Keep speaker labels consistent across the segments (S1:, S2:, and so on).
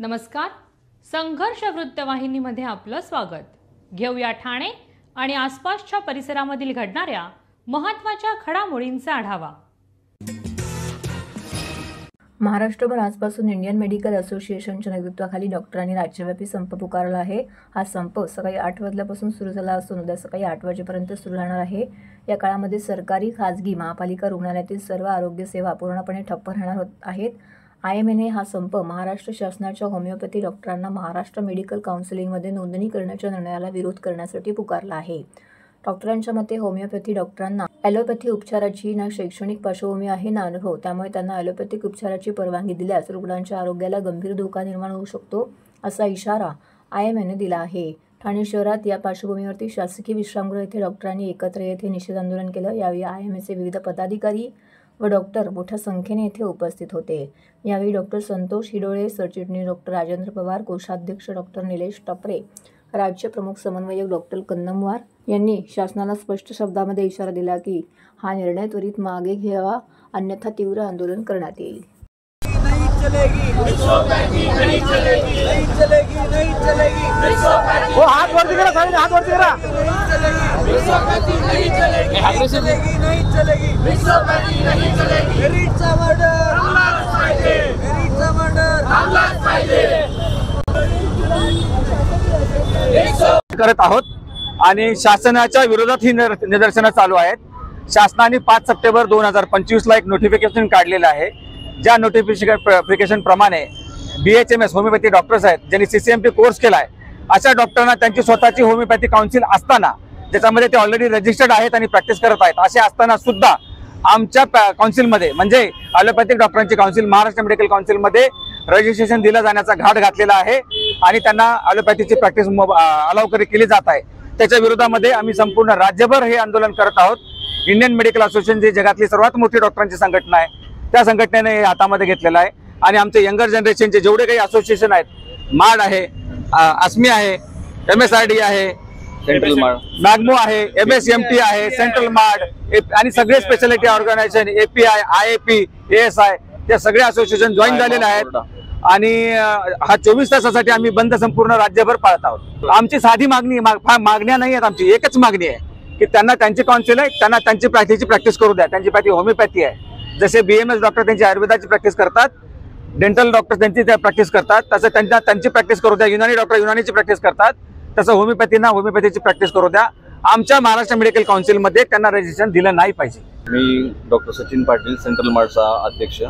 S1: नमस्कार. संघर्ष वृत्तवाहिनीमध्ये आपलं स्वागत. घेऊया ठाणे आणि आसपासच्या परिसरामधील घडणाऱ्या महत्त्वाच्या घडामोडींचा आढावा.
S2: महाराष्ट्रभर आजपासून इंडियन मेडिकल असोसिएशनच्या नेतृत्वाखाली डॉक्टरांनी राज्यव्यापी संप पुकारला आहे. हा संप सकाळी 8 वाजल्यापासून सुरू झाला असून उद्या सकाळी 8 वाजेपर्यंत सुरू राहणार आहे. या काळामध्ये सरकारी, खाजगी, महापालिका रुग्णालयातील सर्व आरोग्य सेवा पूर्णपणे ठप्प राहणार आहेत. IMAने हा संप महाराष्ट्र शासनाच्या होमिओपॅथी डॉक्टरांना महाराष्ट्र मेडिकल काउन्सिलिंगमध्ये नोंदणी करण्याच्या निर्णयाला विरोध करण्यासाठी पुकारला आहे. डॉक्टरांच्या मते होमिओपॅथी डॉक्टरांना ॲलोपॅथी उपचाराची ना शैक्षणिक पार्श्वभूमी आहे ना अनुभव, त्यामुळे त्यांना ॲलोपॅथिक उपचाराची परवानगी दिल्यास रुग्णांच्या आरोग्याला गंभीर धोका निर्माण होऊ शकतो, असा इशारा IMAने दिला आहे. ठाणे शहरात या पार्श्वभूमीवरती शासकीय विश्रामगृह येथे डॉक्टरांनी एकत्र येथे निषेध आंदोलन केलं. यावेळी IMAचे विविध पदाधिकारी व डॉक्टर मोठ्या संख्येने येथे उपस्थित होते. यावेळी डॉक्टर संतोष हिडोळे, सरचिटणीस डॉक्टर राजेंद्र पवार, कोषाध्यक्ष डॉक्टर निलेश टपरे, राज्य प्रमुख समन्वयक डॉक्टर कन्नमवार यांनी शासनाला स्पष्ट शब्दामध्ये इशारा दिला की हा निर्णय त्वरित मागे घ्यावा, अन्यथा तीव्र आंदोलन करण्यात येईल.
S3: हाथ वरती करा, हाथ वरती करा. करत आहोत आणि शासनाच्या विरोधात ही निदर्शनं चालू आहेत. शासनाने 5 सप्टेंबर 2025 ला एक नोटिफिकेशन काढलेलं आहे. ज्या नोटिफिकेशन प्रमाणे BHMS होमिओपॅथी डॉक्टर्स आहेत ज्यांनी CCMP कोर्स केलाय अशा डॉक्टरांना त्यांची स्वतःची होमिओपॅथी काउन्सिल असताना, ज्याच्यामध्ये ते ऑलरेडी रजिस्टर्ड आहेत आणि प्रॅक्टिस करत आहेत, असे असताना सुद्धा आमच्या काउन्सिलमध्ये म्हणजे ॲलोपॅथिक डॉक्टरांची काउन्सिल महाराष्ट्र मेडिकल काउन्सिलमध्ये रजिस्ट्रेशन दिलं जाण्याचा घाट घातलेला आहे आणि त्यांना ॲलोपॅथीची प्रॅक्टिस अलाउ केली जात आहे. त्याच्या विरोधामध्ये आम्ही संपूर्ण राज्यभर हे आंदोलन करत आहोत. इंडियन मेडिकल असोसिएशन जी जगातली सर्वात मोठी डॉक्टरांची संघटना आहे, त्या संघटनेने हे हातामध्ये घेतलेलं आहे आणि आमचे यंगर जनरेशनचे जेवढे काही असोसिएशन आहेत, MAD आहे, ASMI आहे, MSRD आहे, सेंट्रल मॅग्मो आहे, MSMT आहे, सेंट्रल MAD आणि सगळे speciality organisation API, IAP, ASI त्या सगळे असोसिएशन जॉईन झालेले आहेत आणि हा 24 तासासाठी आम्ही बंद संपूर्ण राज्यभर पाळत आहोत. आमची साधी मागण्या नाही आहेत. आमची एकच मागणी आहे की त्यांना त्यांची काउन्सिल आहे, त्यांना त्यांची प्रॅक्टिस करू द्या. त्यांची पॅथी होमिओपॅथी आहे. जसे BMS डॉक्टर त्यांची आयुर्वेदाची प्रॅक्टिस करतात, डेंटल डॉक्टर त्यांची प्रॅक्टिस करतात, तसं त्यांची प्रॅक्टिस करू द्या. युनानी डॉक्टर युनानीची प्रॅक्टिस करतात, तसं होमिओपॅथीना होमिओपॅथीची प्रॅक्टिस करू द्या. आमच्या महाराष्ट्र मेडिकल काउन्सिलमध्ये त्यांना रजिस्ट्रेशन दिलं नाही पाहिजे.
S4: मी डॉक्टर सचिन पाटील, सेंट्रल MADचा अध्यक्ष.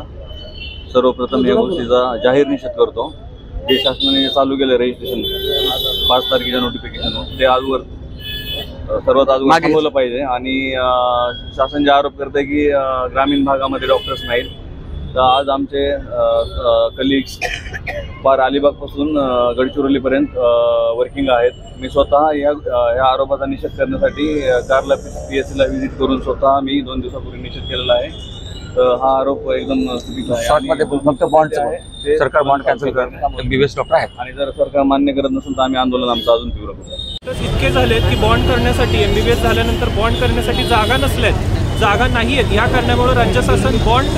S4: सर्वप्रथम या गोष्टीचा जाहीर निषेध करतो. जे शासनाने चालू केलं रजिस्ट्रेशन 5 तारखेच्या नोटिफिकेशन, ते आजवर सर्वात आजवर थांबवलं पाहिजे. आणि शासन जे आरोप करते की ग्रामीण भागामध्ये डॉक्टर्स नाहीत, तर आज आमचे कलिग्स पार अलिबागपासून गडचिरोलीपर्यंत वर्किंग आहेत. मी स्वतः या आरोपाचा निषेध करण्यासाठी कारला PSCला व्हिजिट करून स्वतः मी 2 दिवसापूर्वी निषेध केलेला आहे. तर हा आरोप एकदम चुकीचा आहे.
S3: फक्त बॉन्ड सरकार बॉन्ड कॅन्सल करणार MBBS डॉक्टर आहेत
S4: आणि जर सरकार मान्य करत नसेल तर आम्ही आंदोलन आमचं अजून तीव्र करू.
S5: इतके झालेत की बॉन्ड करण्यासाठी MBBS झाल्यानंतर बॉन्ड करण्यासाठी जागा नसल्यात, जागा नाही आहेत. या कारणामुळे राज्य शासन बॉन्ड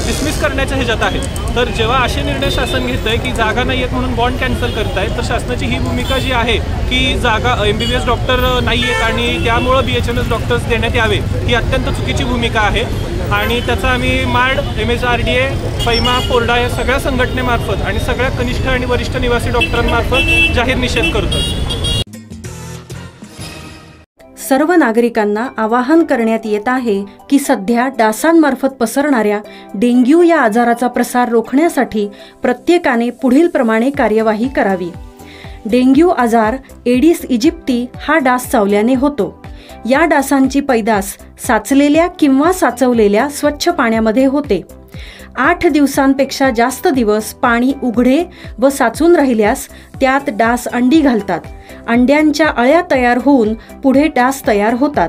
S5: डिसमिस करण्याच्या ह्याच्यात आहे. तर जेव्हा असे निर्णय शासन घेत आहे की जागा नाही आहेत म्हणून बॉन्ड कॅन्सल करतायत, तर शासनाची ही भूमिका जी आहे की जागा MBBS डॉक्टर नाही आहेत आणि त्यामुळं BHMS डॉक्टर्स देण्यात यावे, ही अत्यंत चुकीची भूमिका आहे. आणि त्याचा आम्ही MAD, MSRDA, FEMA, FORDA या सगळ्या संघटनेमार्फत आणि सगळ्या कनिष्ठ आणि वरिष्ठ निवासी डॉक्टरांमार्फत जाहीर निषेध करतो.
S6: सर्व नागरिकांना आवाहन करण्यात येत आहे की सध्या डासांमार्फत पसरणाऱ्या डेंग्यू या आजाराचा प्रसार रोखण्यासाठी प्रत्येकाने पुढील प्रमाणे कार्यवाही करावी. डेंग्यू आजार एडिस इजिप्ती हा डास चावल्याने होतो. या डासांची पैदास साचलेल्या किंवा साचवलेल्या स्वच्छ पाण्यामध्ये होते. 8 दिवसांपेक्षा जास्त दिवस पाणी उघडे व साचून राहिल्यास त्यात डास अंडी घालतात. अंड्यांच्या अळ्या तयार होऊन पुढे डास तयार होतात.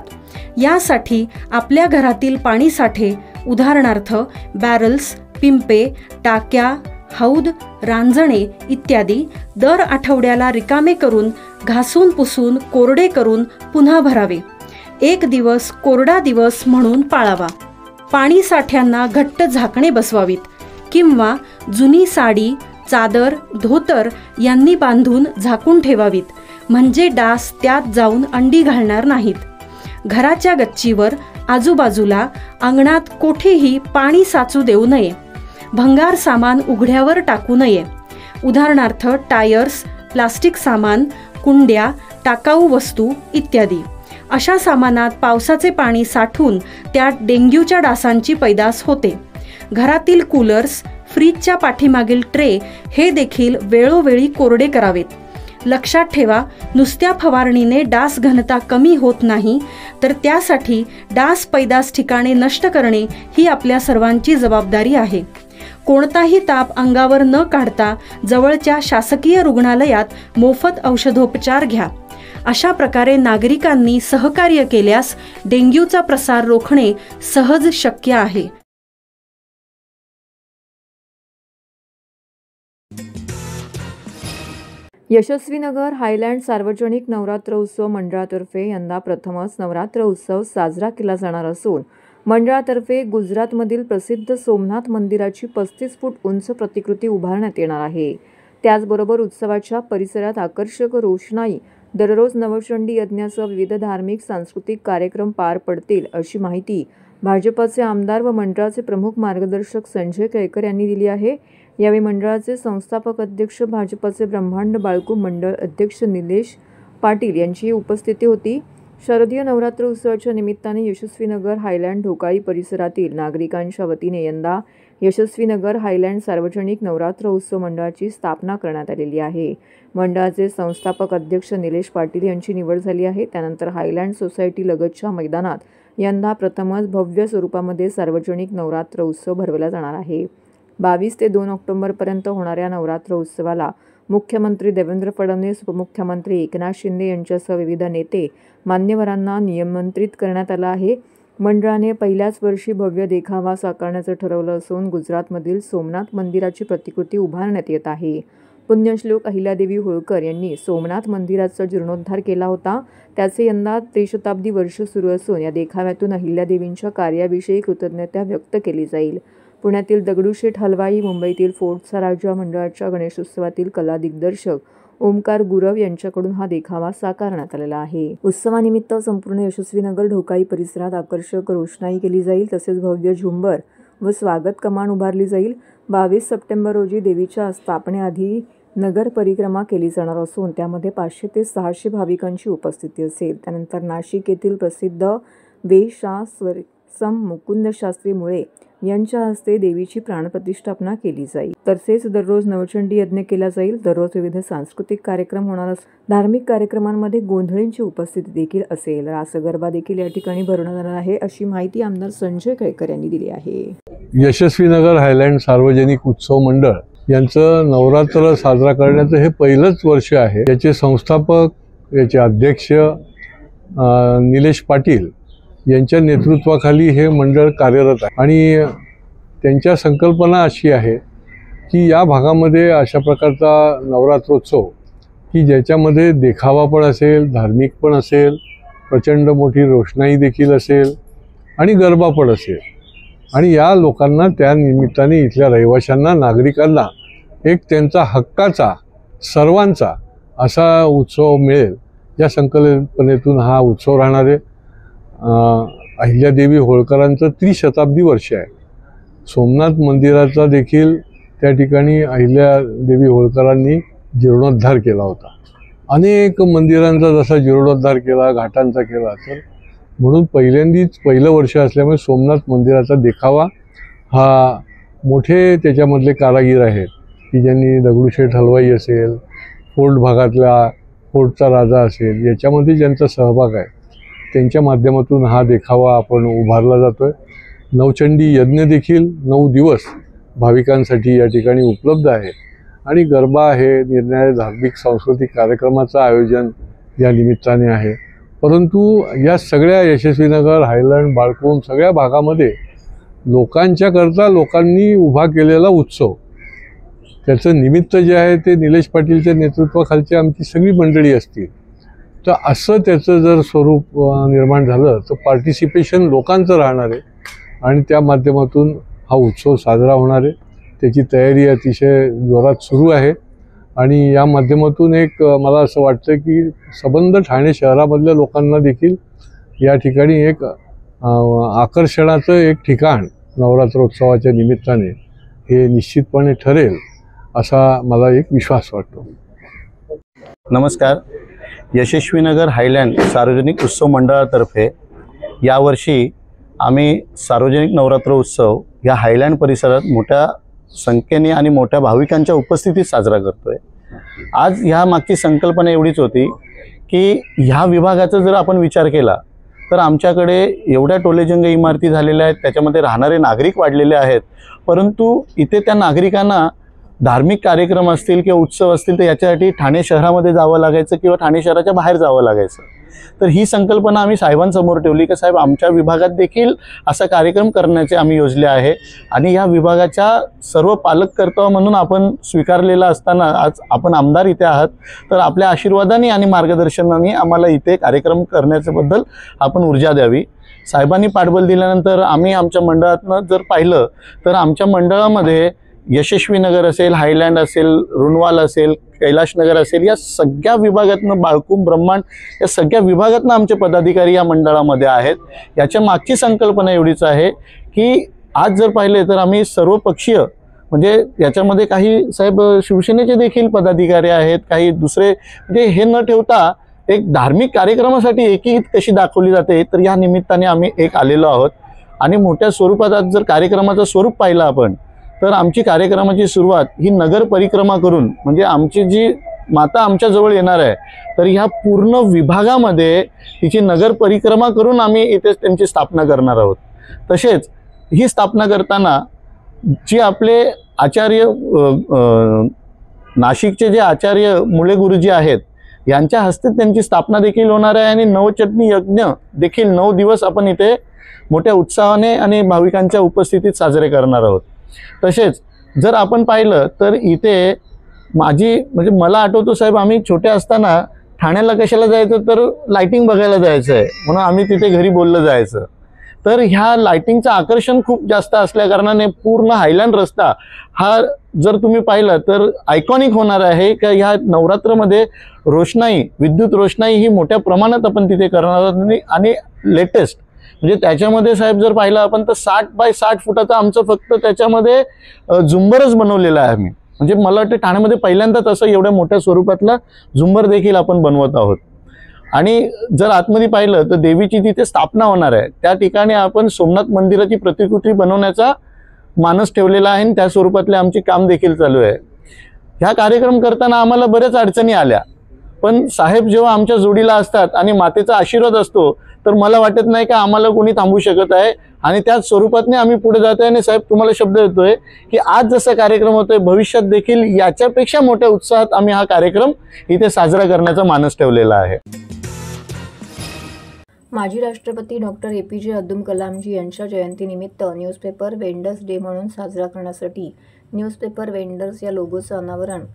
S6: यासाठी आपल्या घरातील पाणी साठे, उदाहरणार्थ बॅरल्स, पिंपे, टाक्या, हौद, रांजणे इत्यादी दर आठवड्याला रिकामे करून घासून पुसून कोरडे करून पुन्हा भरावे. 1 दिवस कोरडा दिवस म्हणून पाळावा. पाणी साठ्यांना घट्ट झाकणे बसवावीत किंवा जुनी साडी, चादर, धोतर यांनी बांधून झाकून ठेवावीत, म्हणजे डास त्यात जाऊन अंडी घालणार नाहीत. घराच्या गच्चीवर, आजूबाजूला, अंगणात कोठेही पाणी साचू देऊ नये. भंगार सामान उघड्यावर टाकू नये. उदाहरणार्थ टायर्स, प्लास्टिक सामान, कुंड्या, टाकाऊ वस्तू इत्यादी. अशा सामानात पावसाचे पाणी साठून त्यात डेंग्यूच्या डासांची पैदास होते. घरातील कूलर्स, फ्रीजच्या पाठीमागील ट्रे हे देखील वेळोवेळी कोरडे करावेत. लक्षात ठेवा, नुसत्या फवारणीने डास घनता कमी होत नाही, तर त्यासाठी डास पैदास ठिकाणे नष्ट करणे ही आपल्या सर्वांची जबाबदारी आहे. कोणताही ताप अंगावर न काढता जवळच्या शासकीय रुग्णालयात मोफत औषधोपचार घ्या. अशा प्रकारे नागरिकांनी सहकार्य केल्यास डेंग्यूचा प्रसार रोखणे सहज शक्य आहे.
S2: यशस्वीनगर हायलँड सार्वजनिक नवरात्र उत्सव मंडळातर्फे यंदा प्रथमच नवरात्र उत्सव साजरा केला जाणार असून मंडळातर्फे गुजरातमधील प्रसिद्ध सोमनाथ मंदिराची 35 फूट उंच प्रतिकृती उभारण्यात येणार आहे. त्याचबरोबर उत्सवाच्या परिसरात आकर्षक रोषणाई, दररोज नवचंडी यज्ञासह विविध धार्मिक सांस्कृतिक कार्यक्रम पार पडतील, अशी माहिती भाजपचे आमदार व मंडळाचे प्रमुख मार्गदर्शक संजय केळकर यांनी दिली आहे. यावेळी मंडळाचे संस्थापक अध्यक्ष, भाजपचे ब्रह्मांड बाळकू मंडळ अध्यक्ष निलेश पाटील यांची उपस्थिती होती. शारदीय नवरात्र उत्सवाच्या निमित्ताने यशस्वीनगर हायलँड ढोकाळी परिसरातील नागरिकांच्या वतीने यंदा यशस्वीनगर हायलँड सार्वजनिक नवरात्र उत्सव मंडळाची स्थापना करण्यात आलेली आहे. मंडळाचे संस्थापक अध्यक्ष निलेश पाटील यांची निवड झाली आहे. त्यानंतर हायलँड सोसायटी लगतच्या मैदानात यंदा प्रथमच भव्य स्वरूपामध्ये सार्वजनिक नवरात्र उत्सव भरवला जाणार आहे. 22 ते 2 ऑक्टोबरपर्यंत होणाऱ्या नवरात्र उत्सवाला मुख्यमंत्री देवेंद्र फडणवीस, उपमुख्यमंत्री एकनाथ शिंदे यांच्यासह विविध नेते मान्यवरांना निमंत्रित करण्यात आलं आहे. मंडळाने पहिल्याच वर्षी भव्य देखावा साकारण्याचं ठरवलं असून गुजरातमधील सोमनाथ मंदिराची प्रतिकृती उभारण्यात येत आहे. पुण्यश्लोक अहिल्यादेवी होळकर यांनी सोमनाथ मंदिराचा जीर्णोद्धार केला होता. त्याचे यंदा त्रिशताब्दी वर्ष सुरू असून या देखाव्यातून अहिल्यादेवींच्या कार्याविषयी कृतज्ञता व्यक्त केली जाईल. पुण्यातील दगडूशेठ हलवाई, मुंबईतील फोर्टचा राजा मंडळाच्या गणेशोत्सवातील कला दिग्दर्शक ओमकार गुरव यांच्याकडून हा देखावा साकारण्यात आलेला आहे. उत्सवानिमित्त संपूर्ण यशस्वीनगर ढोकाळी परिसरात आकर्षक रोषणाई केली जाईल. तसेच भव्य झुंबर व स्वागत कमान उभारली जाईल. 22 सप्टेंबर रोजी देवीच्या स्थापनेआधी नगर परिक्रमा केली जाणार असून त्यामध्ये 500 ते 600 भाविकांची उपस्थिती असेल. त्यानंतर नाशिक येथील प्रसिद्ध वेशास्वरसम मुकुंद शास्त्री मुळे यांच्या हस्ते देवीची प्राणप्रतिष्ठापना केली जाईल. तसेच दररोज नवचंडी यज्ञ केला जाईल. दररोज विविध सांस्कृतिक कार्यक्रम होणार असून धार्मिक कार्यक्रमांमध्ये गोंधळींची उपस्थिती देखील असेल. रास गरबा देखील या ठिकाणी भरवण्यात येणार आहे, अशी माहिती आमदार संजय केळकर यांनी दिली आहे.
S7: यशस्वीनगर हायलँड सार्वजनिक उत्सव मंडळ यांचं नवरात्र साजरा करण्याचं हे पहिलंच वर्ष आहे. याचे संस्थापक, याचे अध्यक्ष निलेश पाटील यांच्या नेतृत्वाखाली हे मंडळ कार्यरत आहे आणि त्यांच्या संकल्पना अशी आहे की या भागामध्ये अशा प्रकारचा नवरात्रोत्सव की ज्याच्यामध्ये देखावा पण असेल, धार्मिक पण असेल, प्रचंड मोठी रोषणाई देखील असेल आणि गरबा पण असेल आणि या लोकांना त्या निमित्ताने इथल्या रहिवाशांना, नागरिकांना एक त्यांचा हक्काचा, सर्वांचा असा उत्सव मिळेल या संकल्पनेतून हा उत्सव राहणार आहे. अहिल्यादेवी होळकरांचं त्रिशताब्दी वर्ष आहे. सोमनाथ मंदिराचा देखील त्या ठिकाणी अहिल्यादेवी होळकरांनी जीर्णोद्धार केला होता. अनेक मंदिरांचा जसा जीर्णोद्धार केला, घाटांचा केला, तर म्हणून पहिलं वर्ष असल्यामुळे सोमनाथ मंदिराचा देखावा हा मोठे त्याच्यामधले कारागीर आहेत की ज्यांनी दगडूशेठ हलवाई असेल, फोर्ट भागातला फोर्टचा राजा असेल, याच्यामध्ये ज्यांचा सहभाग आहे त्यांच्या माध्यमातून हा देखावा आपण उभारला जातोय. नवचंडी यज्ञ देखील 9 दिवस भाविकांसाठी या ठिकाणी उपलब्ध आहे आणि गरबा आहे, निरनिराळ्या धार्मिक सांस्कृतिक कार्यक्रमाचं आयोजन या निमित्ताने आहे. परंतु या सगळ्या यशस्वीनगर, हायलँड, बाळकूम सगळ्या भागामध्ये लोकांनी उभा केलेला उत्सव, त्याचं निमित्त जे आहे ते निलेश पाटीलच्या नेतृत्वाखालची आमची सगळी मंडळी असतील. तर असं त्याचं जर स्वरूप निर्माण झालं तर पार्टिसिपेशन लोकांचं राहणार आहे आणि त्या माध्यमातून हा उत्सव साजरा होणार आहे. त्याची तयारी अतिशय जोरात सुरू आहे आणि या माध्यमातून एक मला असं वाटतं की संबंध ठाणे शहरामधल्या लोकांना देखील या ठिकाणी एक आकर्षणाचं एक ठिकाण नवरात्रोत्सवाच्या निमित्ताने हे निश्चितपणे ठरेल असा मला एक विश्वास वाटतो.
S8: नमस्कार. यशस्वीनगर हायलँड सार्वजनिक उत्सव मंडळातर्फे यावर्षी आम्ही सार्वजनिक नवरात्र उत्सव या हायलँड परिसरात मोठ्या संख्येने आणि मोठ्या भाविकांच्या उपस्थितीत साजरा करतोय. आज ह्या मागची संकल्पना एवढीच होती की ह्या विभागाचा जर आपण विचार केला तर आमच्याकडे एवढ्या टोलेजंग इमारती झालेल्या आहेत, त्याच्यामध्ये राहणारे नागरिक वाढलेले आहेत, परंतु इथे त्या नागरिकांना धार्मिक कार्यक्रम असतील किंवा उत्सव असतील तर याच्यासाठी ठाणे शहरामध्ये जावं लागायचं किंवा ठाणे शहराच्या बाहेर जावं लागायचं. तर ही संकल्पना आम्ही साहेबांसमोर ठेवली की साहेब आमच्या विभागात देखील असा कार्यक्रम करण्याचे आम्ही योजले आहे आणि या विभागाच्या सर्व पालक कर्तव्य म्हणून आपण स्वीकारलेला असताना आज आपण आमदार इथे आहात, तर आपल्या आशीर्वादाने आणि मार्गदर्शनाने आम्हाला इथे कार्यक्रम करण्याच्याबद्दल आपण ऊर्जा द्यावी. साहेबांनी पाठबळ दिल्यानंतर आम्ही आमच्या मंडळातनं जर पाहिलं तर आमच्या मंडळामध्ये यशस्वीनगर असेल, हायलँड असेल, रुणवाल असेल, कैलाशनगर असेल, या सगळ्या विभागातनं बाळकूम, ब्रह्मांड या सगळ्या विभागातनं आमचे पदाधिकारी या मंडळामध्ये आहेत. याच्या मागची संकल्पना एवढीच आहे की आज जर पाहिले तर आम्ही सर्वपक्षीय म्हणजे याच्यामध्ये काही साहेब शिवसेनेचे देखील पदाधिकारी आहेत, काही दुसरे, म्हणजे हे न ठेवता एक धार्मिक कार्यक्रमासाठी एकी कशी दाखवली जाते तर या निमित्ताने आम्ही एक आलेलो आहोत. आणि मोठ्या स्वरूपात आज जर कार्यक्रमाचं स्वरूप पाहिलं आपण तर आमची कार्यक्रमाची सुरुवात ही नगर परिक्रमा करून, म्हणजे आमची जी माता आमच्या जवळ येणार आहे तर ह्या पूर्ण विभागामध्ये तिची नगर परिक्रमा करून आम्ही इथे त्यांची स्थापना करणार आहोत. तसेच ही स्थापना करताना जी आपले आचार्य नाशिकचे जे आचार्य मुळे गुरुजी आहेत यांच्या हस्ते त्यांची स्थापना देखील होणार आहे आणि नवचटणी यज्ञ देखील 9 दिवस आपण इथे मोठ्या उत्साहाने आणि भाविकांच्या उपस्थितीत साजरे करणार आहोत. तसेच जर आपण पाहिलं तर इथे म्हणजे मला आठवतो साहेब आम्ही छोटे असताना ठाण्याला कशाला जायचं तर लाइटिंग बघायला जायचं आहे म्हणून आम्ही तिथे घरी बोललं जायचं. तर ह्या लाइटिंगचं आकर्षण खूप जास्त असल्या कारणाने पूर्ण हायलँड रस्ता हा जर तुम्ही पाहिलं तर आयकॉनिक होणार आहे का ह्या नवरात्रमध्ये रोषणाई, विद्युत रोषणाई ही मोठ्या प्रमाणात आपण तिथे करणार आहोत. आणि लेटेस्ट म्हणजे त्याच्यामध्ये साहेब जर पाहिलं आपण तर 60 बाय 60 फुटाचं आमचं फक्त त्याच्यामध्ये झुंबरच बनवलेलं आहे आम्ही. म्हणजे मला वाटतं ठाण्यामध्ये पहिल्यांदाच असं एवढ्या मोठ्या स्वरूपातला झुंबर देखील आपण बनवत आहोत. आणि जर आतमध्ये पाहिलं तर देवीची तिथे स्थापना होणार आहे, त्या ठिकाणी आपण सोमनाथ मंदिराची प्रतिकृती बनवण्याचा मानस ठेवलेला आहे आणि त्या स्वरूपातले आमचे काम देखील चालू आहे. ह्या कार्यक्रम करताना आम्हाला बऱ्याच अडचणी आल्या, पण साहेब जेव्हा आमच्या जोडीला असतात आणि मातेचा आशीर्वाद असतो तर मला वाटत नाही का आम्हाला कोणी थांबू शकत आहे आणि त्याच स्वरूपातने आम्ही पुढे जातोय. आणि साहेब तुम्हाला शब्द देतोय की आज जसा कार्यक्रम होतोय भविष्यात देखील याच्यापेक्षा मोठ्या उत्साहात आम्ही हा कार्यक्रम इथे साजरा करण्याचा मानस ठेवलेला आहे.
S2: माजी राष्ट्रपती डॉक्टर APJ अब्दुल कलामजी यांच्या जयंतीनिमित्त न्यूजपेपर वेंडर्स डे म्हणून साजरा करण्यासाठी न्यूजपेपर वेंडर्स या लोगोचं अनावरण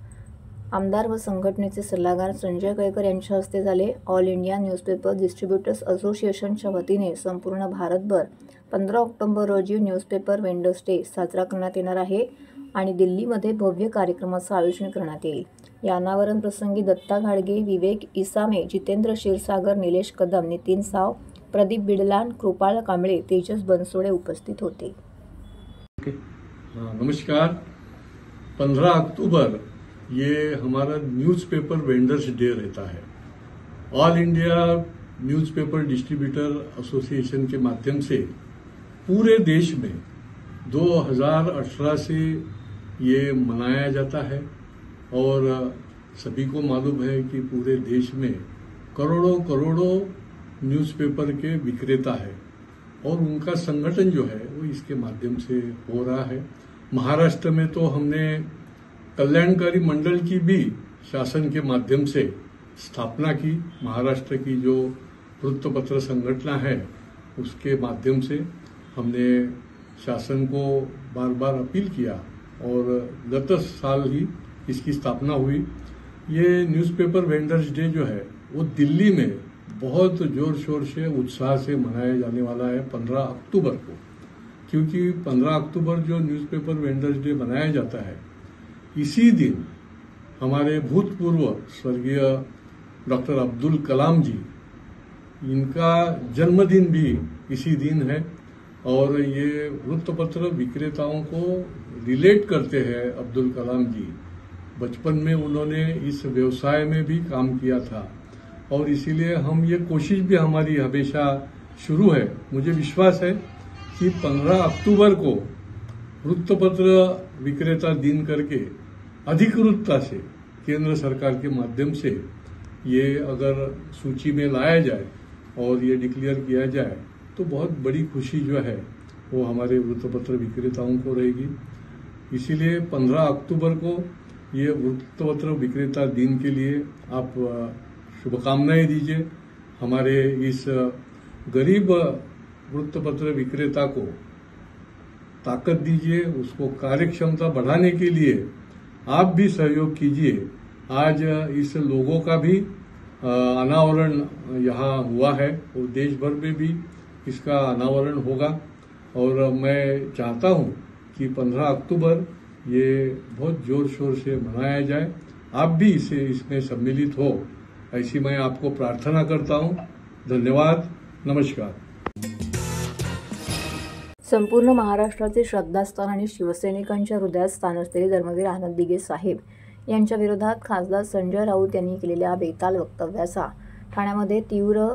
S2: आमदार व संघटनेचे सल्लागार संजय केळकर यांच्या हस्ते झाले. ऑल इंडिया न्यूजपेपर डिस्ट्रीब्युटर्स असोसिएशनच्या वतीने संपूर्ण भारतभर 15 ऑक्टोबर रोजी न्यूजपेपर वेंडर्स डे साजरा करण्यात येणार आहे आणि दिल्लीमध्ये भव्य कार्यक्रमाचं आयोजन करण्यात येईल. या अनावरण प्रसंगी दत्ता घाडगे, विवेक इसामे, जितेंद्र क्षीरसागर, निलेश कदम, नितीन साव, प्रदीप बिडलान, कृपाळ कांबळे, तेजस बनसोडे उपस्थित होते.
S7: नमस्कार. 15 अक्टूबर ये हमारा न्यूज़पेपर वेंडर्स डे रहता है. All India newspaper distributor association के माध्यम से पूरे देश में 2018 से ये मनाया जाता है और सभी को मालूम है कि पूरे देश में करोड़ों न्यूज़पेपर के विक्रेता है और उनका संगठन जो है वो इसके माध्यम से हो रहा है. महाराष्ट्र में तो हमने कल्याणकारी मंडल की भी शासन के माध्यम से स्थापना की. महाराष्ट्र की जो वृत्तपत्र संगठना है उसके माध्यम से हमने शासन को बार बार अपील किया और गत साल ही इसकी स्थापना हुई. ये न्यूज़पेपर वेंडर्स डे जो है वो दिल्ली में बहुत जोर शोर से उत्साह से मनाया जाने वाला है 15 अक्टूबर को. क्योंकि 15 अक्टूबर जो न्यूज़पेपर वेंडर्स डे मनाया जाता है, इसी दिन हमारे भूतपूर्व स्वर्गीय डॉक्टर अब्दुल कलाम जी, इनका जन्मदिन भी इसी दिन है। और ये वृत्तपत्र विक्रेताओं को रिलेट करते हैं अब्दुल कलाम जी। बचपन में उन्होंने इस व्यवसाय में भी काम किया था और इसीलिए हम ये कोशिश भी हमारी हमेशा शुरू है। मुझे विश्वास है कि 15 अक्टूबर को वृत्तपत्र विक्रेता दिन करके अधिकृतता से केंद्र सरकार के माध्यम से ये अगर सूची में लाया जाए और ये डिक्लेयर किया जाए तो बहुत बड़ी खुशी जो है वो हमारे वृत्तपत्र विक्रेताओं को रहेगी। इसीलिए 15 अक्टूबर को ये वृत्तपत्र विक्रेता दिन के लिए आप शुभकामनाएं दीजिए। हमारे इस गरीब वृत्तपत्र विक्रेता को ताकत दीजिए, उसको कार्यक्षमता बढ़ाने के लिए आप भी सहयोग कीजिए। आज इस लोगों का भी अनावरण यहाँ हुआ है और देश भर में भी इसका अनावरण होगा और मैं चाहता हूँ कि 15 अक्टूबर ये बहुत जोर शोर से मनाया जाए। आप भी इसमें सम्मिलित हो, ऐसी मैं आपको प्रार्थना करता हूँ। धन्यवाद, नमस्कार।
S2: संपूर्ण महाराष्ट्राचे श्रद्धास्थान आणि शिवसैनिकांच्या हृदयात स्थान असलेले धर्मवीर आनंद दिघे साहेब यांच्या विरोधात खासदार संजय राऊत यांनी केलेल्या बेताल वक्तव्याचा ठाण्यामध्ये तीव्र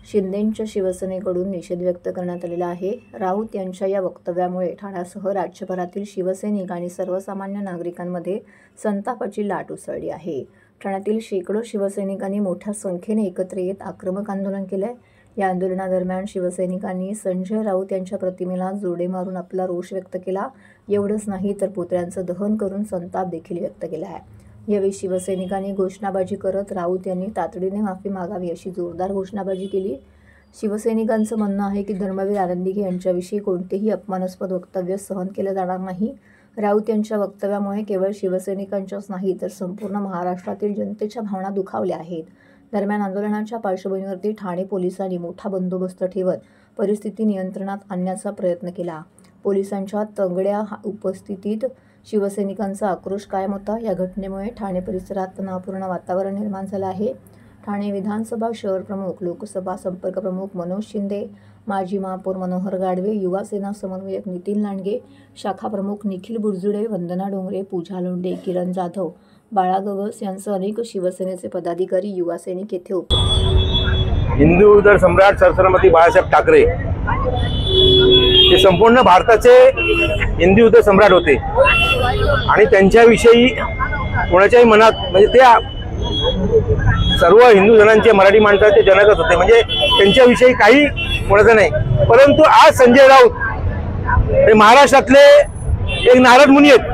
S2: शिंदेंच्या शिवसेनेकडून निषेध व्यक्त करण्यात आलेला आहे। राऊत यांच्या या वक्तव्यामुळे ठाण्यासह राज्यभरातील शिवसैनिक आणि सर्वसामान्य नागरिकांमध्ये संतापाची लाट उसळली आहे। ठाण्यातील शेकडो शिवसैनिकांनी मोठ्या संख्येने एकत्र येत आक्रमक आंदोलन केले। या आंदोलनादरम्यान शिवसैनिकांनी संजय राऊत यांच्या प्रतिमेला जोडे मारून आपला रोष व्यक्त केला। एवढंच नाही तर पुतळ्यांचं दहन करून संताप देखील व्यक्त केला आहे। यावेळी शिवसैनिकांनी घोषणाबाजी करत राऊत यांनी तातडीने माफी मागावी अशी जोरदार घोषणाबाजी केली। शिवसैनिकांचं म्हणणं आहे की धर्मवीर आनंद दिघे यांच्याविषयी कोणतेही अपमानास्पद वक्तव्य सहन केलं जाणार नाही। राऊत यांच्या वक्तव्यामुळे केवळ शिवसैनिकांच्याच नाही तर संपूर्ण महाराष्ट्रातील जनतेच्या भावना दुखावल्या आहेत। दरम्यान आंदोलनाच्या पार्श्वभूमीवरती ठाणे पोलिसांनी मोठा बंदोबस्त ठेवत परिस्थिती नियंत्रणात आणण्याचा प्रयत्न केला। पोलिसांच्या तंगड्या उपस्थितीत शिवसैनिकांचा आक्रोश कायम होता। या घटनेमुळे ठाणे परिसरात तणावपूर्ण वातावरण निर्माण झालं आहे। ठाणे विधानसभा शहर प्रमुख, लोकसभा संपर्क प्रमुख मनोज शिंदे, माजी महापौर मनोहर गाडवे, युवा सेना समन्वयक नितीन लांडगे, शाखा प्रमुख निखिल बुरजुडे, वंदना डोंगरे, पूजा लोंढे, किरण जाधव, बाळा गवस यांसह अनेक शिवसेनेचे पदाधिकारी, युवा सैनिक येथे उपस्थित।
S9: हिंदू हृदय सम्राट सरसन्मती बाळासाहेब ठाकरे हे संपूर्ण भारताचे हिंदू हृदय सम्राट होते आणि त्यांच्याविषयी कोणाच्याही मनात म्हणजे ते सर्व हिंदू जनांचे, मराठी माणसाचे जनकच होते, म्हणजे त्यांच्याविषयी काही कोणाचं नाही। परंतु आज संजय राऊत हे महाराष्ट्रातले एक नारद मुनी आहेत।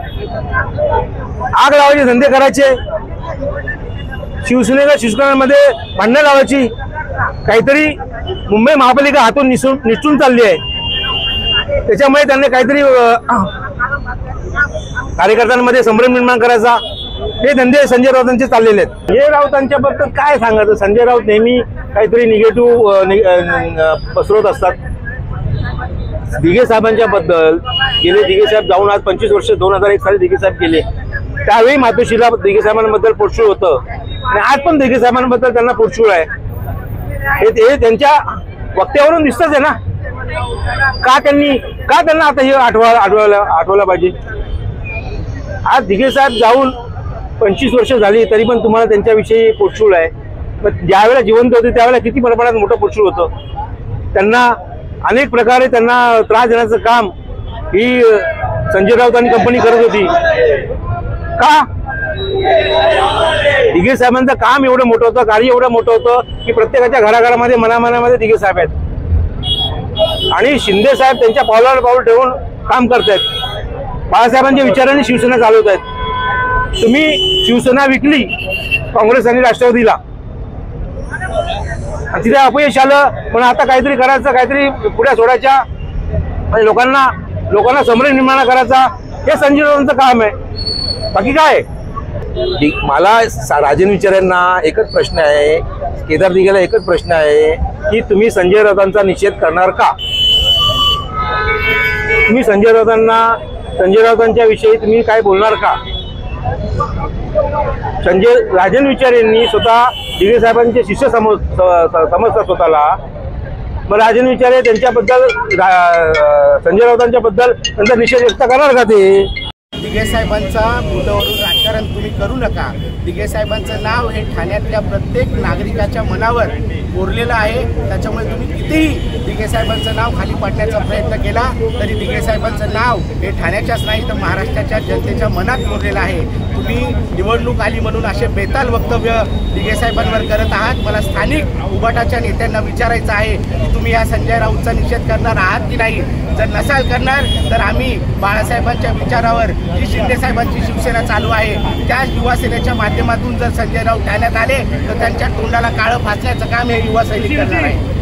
S9: आग लावायचे धंदे करायचे, शिवसेनेला शिवसेनेमध्ये भांडणं लावायची, काहीतरी मुंबई महापालिका हातून निसटून चालली आहे। त्याच्यामुळे त्यांनी काहीतरी कार्यकर्त्यांमध्ये संभ्रम निर्माण करायचा, हे धंदे संजय राऊतांचे चाललेले आहेत। संजय राऊतांच्या बाबतीत काय सांगायचं, संजय राऊत नेहमी काहीतरी निगेटिव्ह पसरवत असतात। दिघे साहेबांच्या बद्दल गेले दिघे साहेब जाऊन आज 25 वर्ष 2001 साली दिघे साहेब गेले, त्यावेळी मातोश्रीला दिघे साहेबांबद्दल पोटशूळ होतं आणि आज पण दिघे साहेबांबद्दल त्यांना पोटशूळ आहे। हे त्यांच्या वक्त्यावरून दिसतच आहे ना, का त्यांना आता हे आठवायला पाहिजे। आज दिघे साहेब जाऊन 25 वर्ष झाली तरी पण तुम्हाला त्यांच्याविषयी पोटशूळ आहे। पण ज्यावेळेला जिवंत होते त्यावेळेला किती प्रमाणात मोठं पोटशूळ होतं, त्यांना अनेक प्रकारे त्यांना त्रास देण्याचं काम ही संजय राऊत आणि कंपनी करत होती। का दिघे साहेबांचं काम एवढं मोठं होतं, कार्य एवढं मोठं होतं की प्रत्येकाच्या घराघरामध्ये मनामनामध्ये दिघे साहेब आहेत आणि शिंदे साहेब त्यांच्या पावलावर पाऊल ठेवून काम करतायत। बाळासाहेबांच्या विचारांनी शिवसेना चालवत आहेत। तुम्ही शिवसेना विकली काँग्रेस आणि राष्ट्रवादीला, तिथे अपयश आलं, पण आता काहीतरी करायचं, काहीतरी पुढे सोडायच्या आणि लोकांना संभ्रम निर्माण करायचा, हे संजय राऊतांचं काम आहे। बाकी काय मला राजन विचारांना एकच प्रश्न आहे, केदार दिघेला एकच प्रश्न आहे की तुम्ही संजय राऊतांचा निषेध करणार का? तुम्ही संजय राऊतांच्या विषयी तुम्ही काय बोलणार का? राजन विचार यांनी स्वतः दिघे साहेबांचे शिष्य समजतात स्वतःला. मग राजन विचारे त्यांच्याबद्दल संजय राऊतांच्या बद्दल त्यांचा निषेध व्यक्त करणार का ते?
S10: दिघे साहेबांचा मुद्द्यावरून राजकारण तुम्ही करू नका. दिघे साहेबांचं नाव हे ठाण्यातल्या प्रत्येक नागरिकाच्या मनावर कोरलेलं आहे. त्याच्यामुळे तुम्ही कितीही दिघे साहेबांचं नाव खाली पाडण्याचा प्रयत्न केला तरी दिघे साहेबांचं नाव हे ठाण्याच्याच नाही तर महाराष्ट्राच्या जनतेच्या मनात कोरलेलं आहे. तुम्ही निवडणूक आली म्हणून असे बेताल वक्तव्य दिघे साहेबांवर करत आहात. मला स्थानिक उभाटाच्या नेत्यांना विचारायचं आहे की तुम्ही या संजय राऊतचा निषेध करणार आहात की नाही. जर नसाल करणार तर आम्ही बाळासाहेबांच्या विचारावर जी शिंदे साहेबांची शिवसेना चालू आहे त्या युवा सेनेच्या माध्यमातून जर संजय राऊत ठाण्यात आले तर त्यांच्या तोंडाला काळं फासण्याचं काम हे युवा सैनिक करणार आहे.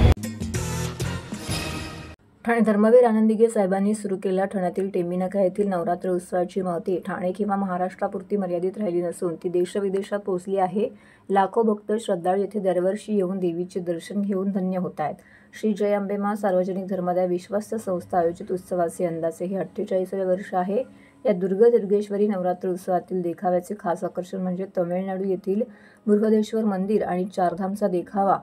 S2: ठाणे धर्मवीर आनंद दिघे साहेबांनी सुरू केलेल्या ठाण्यातील टेंबीनाका येथील नवरात्र उत्सवाची महती ठाणे किंवा महाराष्ट्रापुरती मर्यादित राहिली नसून ती देशविदेशात पोहोचली आहे. लाखो भक्त श्रद्धाळू येथे दरवर्षी येऊन देवीचे दर्शन घेऊन धन्य होत आहेत. श्री जय अंबेमा सार्वजनिक धर्मादाय विश्वस्त संस्था आयोजित उत्सवाचे अंदाजे हे 48वे वर्ष आहे. या दुर्गेश्वरी नवरात्र उत्सवातील देखाव्याचे खास आकर्षण म्हणजे तमिळनाडू येथील बृहदेश्वर मंदिर आणि चारधामचा देखावा.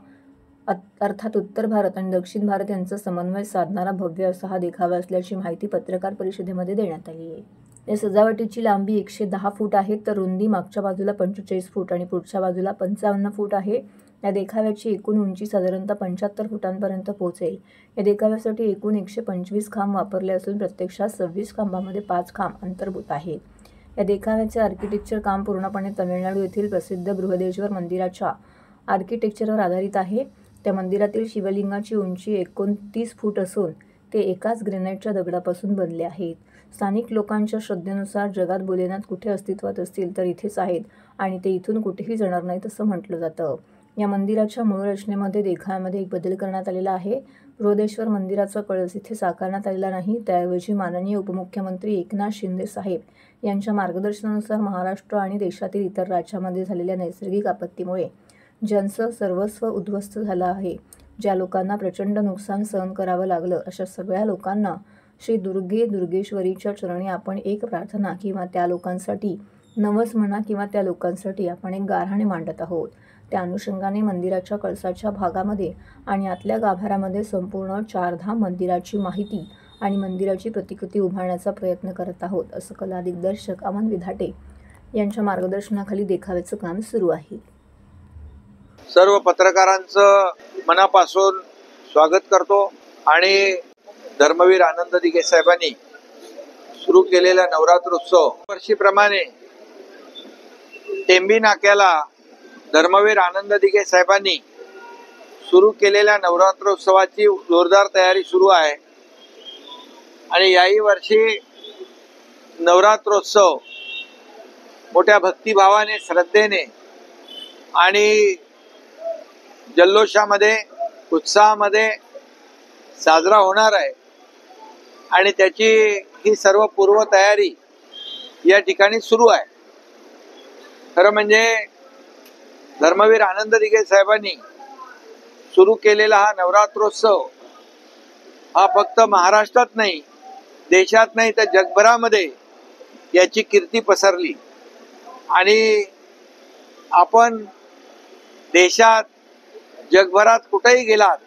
S2: अर्थात उत्तर भारत आणि दक्षिण भारत यांचा समन्वय साधणारा भव्य असा हा देखावा असल्याची माहिती पत्रकार परिषदेमध्ये देण्यात आली आहे. या सजावटीची लांबी 110 फूट आहे तर रुंदी मागच्या बाजूला 45 फूट आणि पुढच्या बाजूला 55 फूट आहे. या देखाव्याची एकूण उंची साधारणतः 75 फुटांपर्यंत पोहोचेल. या देखाव्यासाठी एकूण 125 खांब वापरले असून प्रत्यक्षात 26 खांबामध्ये 5 खांब अंतर्भूत आहेत. या देखाव्याचे आर्किटेक्चर काम पूर्णपणे तमिळनाडू येथील प्रसिद्ध बृहदेश्वर मंदिराच्या आर्किटेक्चरवर आधारित आहे. त्या मंदिरातील शिवलिंगाची उंची 29 फूट असून ते एकाच ग्रेनाइटच्या दगडापासून बनले आहेत. स्थानिक लोकांच्या श्रद्धेनुसार जगात भोलेनाथ कुठे अस्तित्वात असतील तर इथेच आहेत आणि ते इथून कुठेही जाणार नाहीत असं म्हटलं जातं. या मंदिराच्या मूळ रचनेमध्ये देखाव्यामध्ये एक बदल करण्यात आलेला आहे. बृहदेश्वर मंदिराचा कळस इथे साकारण्यात आलेला नाही. त्याऐवजी माननीय उपमुख्यमंत्री एकनाथ शिंदे साहेब यांच्या मार्गदर्शनानुसार महाराष्ट्र आणि देशातील इतर राज्यांमध्ये झालेल्या नैसर्गिक आपत्तीमुळे ज्यांचं सर्वस्व उद्ध्वस्त झालं आहे, ज्या लोकांना प्रचंड नुकसान सहन करावं लागलं, अशा सगळ्या लोकांना श्री दुर्गेश्वरीच्या चरणी आपण एक प्रार्थना किंवा त्या लोकांसाठी नवस म्हणा किंवा त्या लोकांसाठी आपण एक गाऱ्हाणे मांडत आहोत. त्या अनुषंगाने मंदिराच्या कळसाच्या भागामध्ये आणि आतल्या गाभाऱ्यामध्ये संपूर्ण चारधाम मंदिराची माहिती आणि मंदिराची प्रतिकृती उभारण्याचा प्रयत्न करत आहोत, असं कला दिग्दर्शक अमन विधाटे यांच्या मार्गदर्शनाखाली देखाव्याचं काम सुरू आहे.
S11: सर्व पत्रकारांचं मनापासून स्वागत करतो आणि धर्मवीर आनंद दिघे साहेबांनी सुरू केलेला नवरात्रोत्सव वर्षीप्रमाणे टेंबी नाक्याला धर्मवीर आनंद दिघे साहेबांनी सुरू केलेल्या नवरात्रोत्सवाची जोरदार तयारी सुरू आहे आणि याही वर्षी नवरात्रोत्सव मोठ्या भक्तिभावाने श्रद्धेने आणि जल्लोषामध्ये उत्साहामध्ये साजरा होणार आहे आणि त्याची ही सर्व पूर्वतयारी या ठिकाणी सुरू आहे. खरं म्हणजे धर्मवीर आनंद दिघे साहेबांनी सुरू केलेला हा नवरात्रोत्सव हा फक्त महाराष्ट्रात नाही, देशात नाही तर जगभरामध्ये याची कीर्ती पसरली आणि आपण देशात जगभरात कुठेही गेलात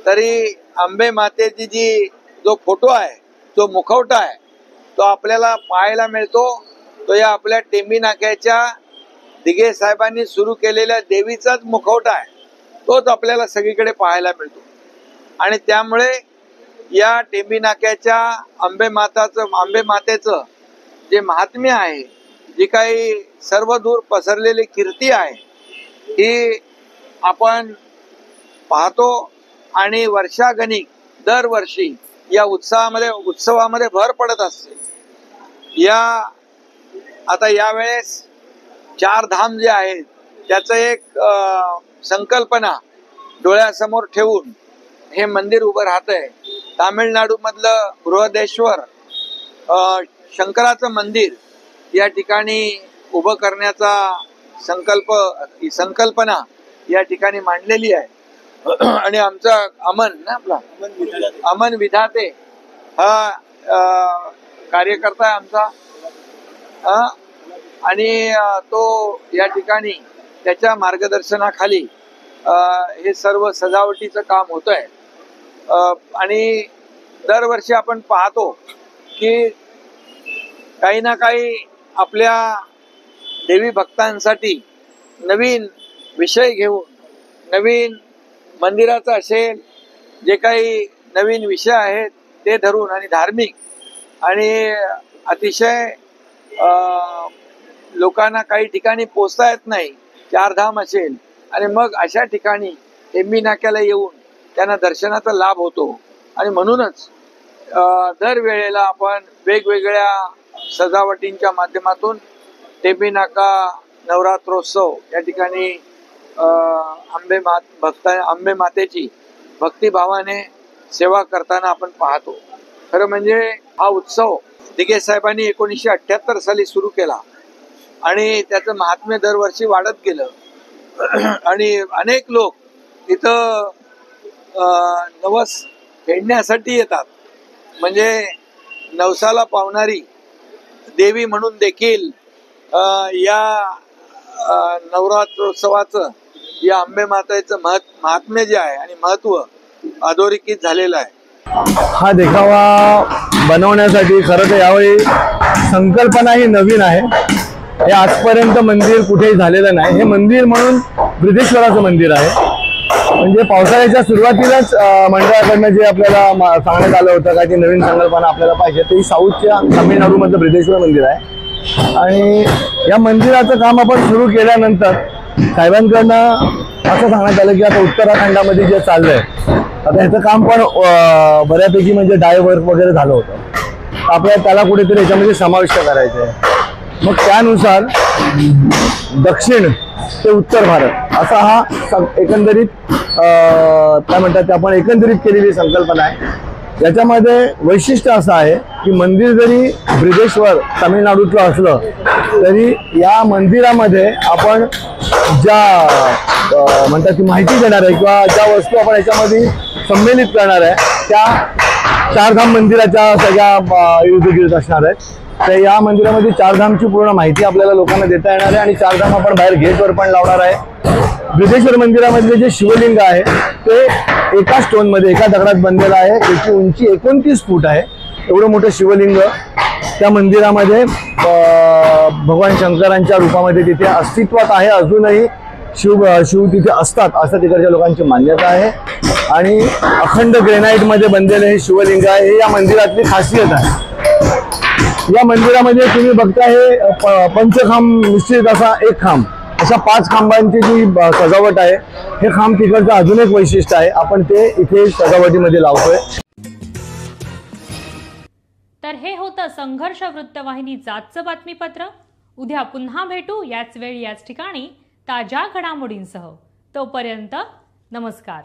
S11: तरी अंबे मातेची जो फोटो आहे, जो मुखवटा आहे, तो आपल्याला पाहायला मिळतो. तो या आपल्या टेंबी नाक्याच्या दिघे साहेबांनी सुरू केलेल्या देवीचाच मुखवटा आहे, तोच आपल्याला सगळीकडे पाहायला मिळतो. आणि त्यामुळे या टेंबी नाक्याच्या अंबे मातेचं जे महात्म्य आहे, जी काही सर्वदूर पसरलेली कीर्ती आहे, ही आपण पाहतो आणि वर्षागणिक दरवर्षी या उत्सवामध्ये भर पडत असते. आता यावेळेस चार धाम जे आहेत त्याचं एक संकल्पना डोळ्यासमोर ठेवून हे मंदिर उभं राहतंय. तामिळनाडू मधलं बृहदेश्वर शंकराचं मंदिर या ठिकाणी उभं करण्याचा संकल्पना या ठिकाणी मांडलेली आहे आणि आमचा अमन विधाते हा कार्यकर्ता आहे आमचा आणि तो या ठिकाणी त्याच्या मार्गदर्शनाखाली हे सर्व सजावटीचं काम होत आहे आणि दरवर्षी आपण पाहतो की काही ना काही आपल्या देवी भक्तांसाठी नवीन विषय घेऊन नवीन मंदिराचं असेल जे काही नवीन विषय आहेत ते धरून आणि धार्मिक आणि अतिशय लोकांना काही ठिकाणी पोचता येत नाही, चारधाम असेल आणि मग अशा ठिकाणी एमबी नाक्याला येऊन त्यांना दर्शनाचा लाभ होतो आणि म्हणूनच दरवेळेला आपण वेगवेगळ्या सजावटींच्या माध्यमातून टेंबी नाका नवरात्रोत्सव या ठिकाणी आंबे मातेची भक्तिभावाने सेवा करताना आपण पाहतो. खरं म्हणजे हा उत्सव दिघे साहेबांनी 1978 साली सुरू केला आणि त्याचं महात्म्य दरवर्षी वाढत गेलं आणि अनेक लोक इथं नवस फेडण्यासाठी येतात. म्हणजे नवसाला पावणारी देवी म्हणून देखील या नवरात्रोत्सवाचं या अंबे मातेचं महात्म्य जे आहे आणि महत्व अधोरेखित झालेलं आहे.
S9: हा देखावा बनवण्यासाठी खरं तर यावेळी संकल्पना ही नवीन आहे. हे आजपर्यंत मंदिर कुठेही झालेलं नाही. हे मंदिर म्हणून बृहदेश्वराचं मंदिर आहे. म्हणजे पावसाळ्याच्या सुरुवातीलाच मंडळाकडनं जे आपल्याला सांगण्यात आलं होतं का ती नवीन संकल्पना आपल्याला पाहिजे, ते साऊथच्या तामिळनाडूमधलं बृहदेश्वर मंदिर आहे. आणि या मंदिराचं काम आपण सुरू केल्यानंतर साहेबांकडनं असं सांगण्यात आलं की आता उत्तराखंडामध्ये जे चाललंय आता ह्याचं काम पण बऱ्यापैकी म्हणजे डायवर्क वगैरे झालं होतं. आपल्याला त्याला कुठेतरी याच्यामध्ये समाविष्ट करायचं आहे. मग त्यानुसार दक्षिण ते उत्तर भारत असा हा एकंदरीत काय म्हणतात ते आपण एकंदरीत केलेली संकल्पना आहे. याच्यामध्ये वैशिष्ट्य असं आहे की मंदिर जरी बृहदेश्वर तामिळनाडूतलं असलं तरी या मंदिरामध्ये आपण ज्या म्हणतात ती माहिती देणार आहे किंवा ज्या वस्तू आपण याच्यामध्ये संमेलित करणार आहे त्या चारधाम मंदिराच्या सगळ्या युद्धगिरीत असणार आहेत. तर या मंदिरामध्ये चारधामची पूर्ण माहिती आपल्याला लोकांना देता येणार आहे आणि चारधाम आपण बाहेर गेटवर पण लावणार आहे. बृहदेश्वर मंदिरामधले जे शिवलिंग आहे ते एका स्टोनमध्ये एका दगडात बनलेलं आहे. त्याची उंची 29 फूट आहे. एवढं मोठं शिवलिंग त्या मंदिरामध्ये भगवान शंकरांच्या रूपामध्ये तिथे अस्तित्वात आहे. अजूनही शिव तिथे असतात असं तिकडच्या लोकांची मान्यता आहे. आणि अखंड ग्रेनाईटमध्ये बनलेलं हे शिवलिंग आहे. हे या मंदिरातली खासियत आहे. या मंदिरामध्ये तुम्ही बघता हे पंचखांब मिश्रित असा एक खांब अशा 5 खांबांची जी सजावट आहे हे खांब तिकडचं अजून एक वैशिष्ट्य आहे. आपण ते इथे सजावटीमध्ये लावतोय.
S1: तर हे होतं संघर्ष वृत्तवाहिनीचं आजचं बातमीपत्र. उद्या पुन्हा भेटू याच वेळी याच ठिकाणी ताज्या घडामोडींसह. तोपर्यंत नमस्कार.